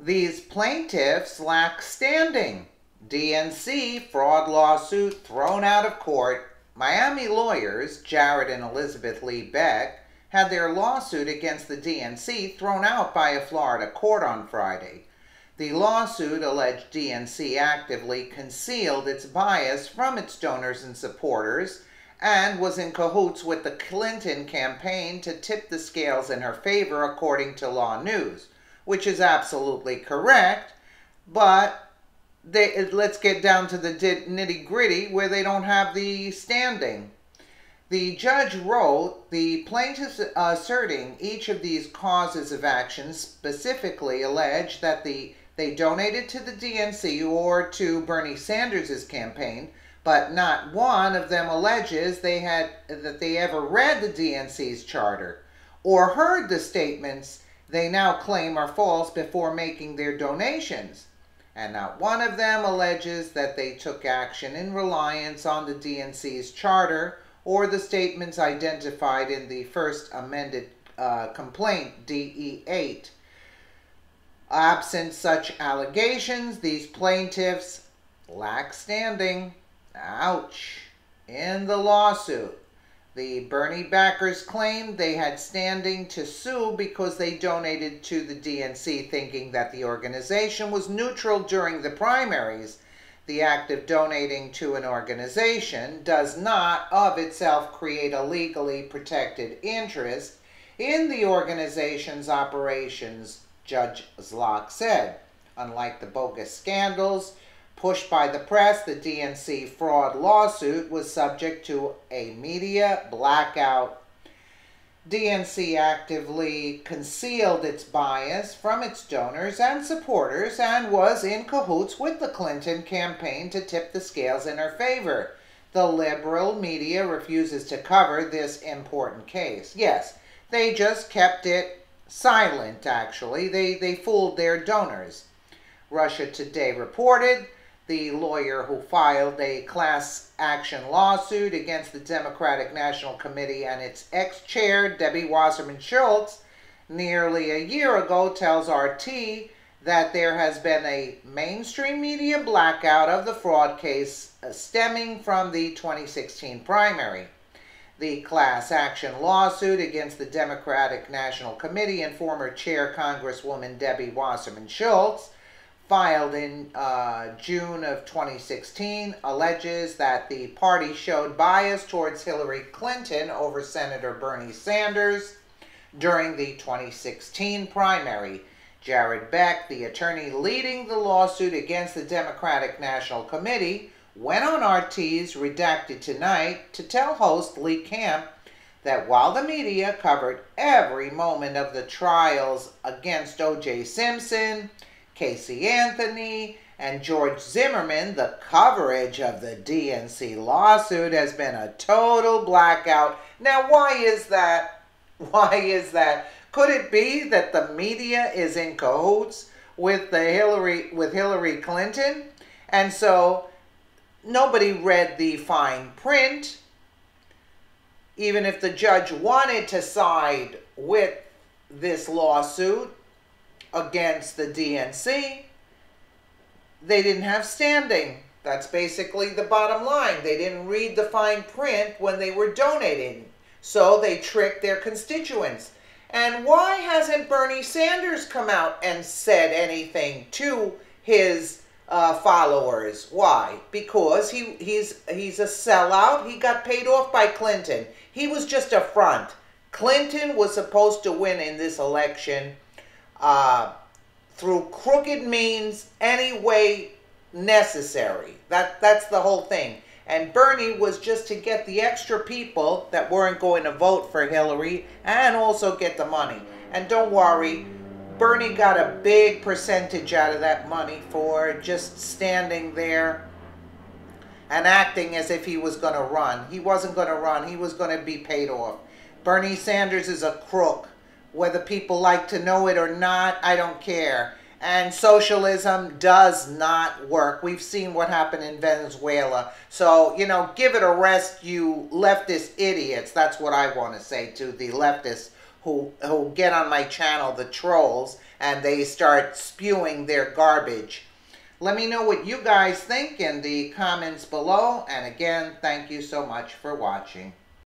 These plaintiffs lack standing. DNC fraud lawsuit thrown out of court. Miami lawyers, Jared and Elizabeth Lee Beck, had their lawsuit against the DNC thrown out by a Florida court on Friday. The lawsuit alleged DNC actively concealed its bias from its donors and supporters and was in cahoots with the Clinton campaign to tip the scales in her favor, according to Law News, which is absolutely correct, but let's get down to the nitty-gritty where they don't have the standing. The judge wrote, the plaintiffs asserting each of these causes of action specifically allege that they donated to the DNC or to Bernie Sanders' campaign, but not one of them alleges that they ever read the DNC's charter or heard the statements they now claim are false before making their donations. And not one of them alleges that they took action in reliance on the DNC's charter or the statements identified in the first amended complaint, DE8. Absent such allegations, these plaintiffs lack standing. Ouch. In the lawsuit, the Bernie backers claimed they had standing to sue because they donated to the DNC thinking that the organization was neutral during the primaries. The act of donating to an organization does not of itself create a legally protected interest in the organization's operations, Judge Zlock said. Unlike the bogus scandals pushed by the press, the DNC fraud lawsuit was subject to a media blackout. DNC actively concealed its bias from its donors and supporters and was in cahoots with the Clinton campaign to tip the scales in her favor. The liberal media refuses to cover this important case. Yes, they just kept it silent, actually. They fooled their donors. Russia Today reported the lawyer who filed a class action lawsuit against the Democratic National Committee and its ex-chair, Debbie Wasserman Schultz, nearly a year ago tells RT that there has been a mainstream media blackout of the fraud case stemming from the 2016 primary. The class action lawsuit against the Democratic National Committee and former chair Congresswoman Debbie Wasserman Schultz, filed in June of 2016, alleges that the party showed bias towards Hillary Clinton over Senator Bernie Sanders during the 2016 primary. Jared Beck, the attorney leading the lawsuit against the Democratic National Committee, went on RT's Redacted Tonight to tell host Lee Camp that while the media covered every moment of the trials against O.J. Simpson, Casey Anthony, and George Zimmerman, the coverage of the DNC lawsuit has been a total blackout. Now, why is that? Why is that? Could it be that the media is in cahoots with Hillary Clinton? And so nobody read the fine print. Even if the judge wanted to side with this lawsuit against the DNC, they didn't have standing. That's basically the bottom line. They didn't read the fine print when they were donating, so they tricked their constituents. And why hasn't Bernie Sanders come out and said anything to his followers? Why? Because he's a sellout. He got paid off by Clinton. He was just a front. Clinton was supposed to win in this election through crooked means, any way necessary. That's the whole thing. And Bernie was just to get the extra people that weren't going to vote for Hillary and also get the money. And don't worry, Bernie got a big percentage out of that money for just standing there and acting as if he was going to run. He wasn't going to run. He was going to be paid off. Bernie Sanders is a crook. Whether people like to know it or not, I don't care. And socialism does not work. We've seen what happened in Venezuela. So, give it a rest, you leftist idiots. That's what I want to say to the leftists who get on my channel, the trolls, and they start spewing their garbage. Let me know what you guys think in the comments below, and again, thank you so much for watching.